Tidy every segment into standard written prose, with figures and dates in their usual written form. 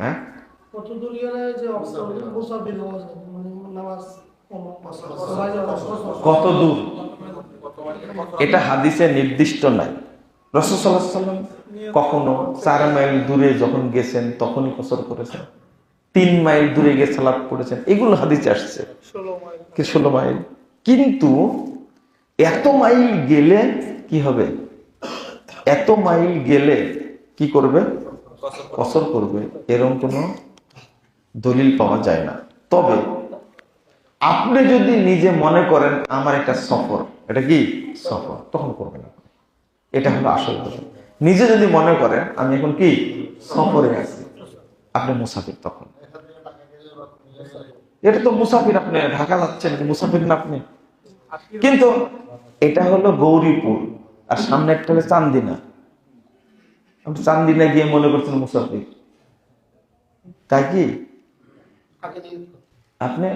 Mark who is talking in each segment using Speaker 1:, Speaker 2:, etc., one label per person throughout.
Speaker 1: হ্যাঁ, কত দূর এটা হাদিসে নির্দিষ্ট নাই। রাসূল সাল্লাল্লাহু আলাইহি ওয়াসাল্লাম কখনো 4 মাইল দূরে যখন গেছেন তখনই কসর করেছেন, 3 মাইল দূরে গিয়ে সালাত পড়েছেন, এগুলো হাদিসে আসছে 16 মাইল। কিন্তু এত মাইল গেলে কি হবে? এত মাইল গেলে কি করবে? কসর করবে, এরকম কোনো দলিল পাওয়া যায় না। তবে আপনি যদি নিজে মনে করেন আমার একটা সফর, এটা কি সফর, তখন করবেন না। এটা হলো আসল কথা। নিজে যদি মনে করেন আমি এখন কি সফরে আছি, আপনি মুসাফির, তখন এটা তো মুসাফির, আপনি ঢাকা যাচ্ছেন, মুসাফির না আপনি। কিন্তু এটা হলো গৌরীপুর, আর সামনে একটা হলো চান্দিনা। আপনি চান্দিনা গিয়ে মনে করছেন মুসাফির, তাই কি? আপনি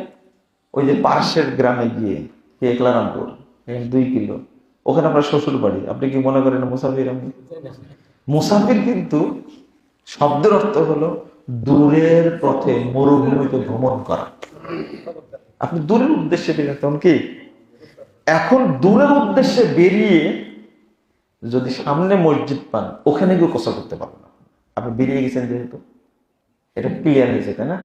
Speaker 1: ওই যে পাশের গ্রামে গিয়ে একলারামপুর, 2 কিলো, ওখানে আপনার শ্বশুর বাড়ি, আপনি কি মনে করেন মুসাফির? আমি মুসাফির কিন্তু শব্দের অর্থ হলো দূরের পথে মরুভূমিতে ভ্রমণ করা। আপনি দূরের উদ্দেশ্যে বেরিয়ে, তখন কি? এখন দূরের উদ্দেশ্যে বেরিয়ে যদি সামনে মসজিদ পান, ওখানে গিয়ে কসর করতে পারবেন না। আপনি বেরিয়ে গেছেন যেহেতু, এটা ক্লিয়ার হয়েছে, তাই না?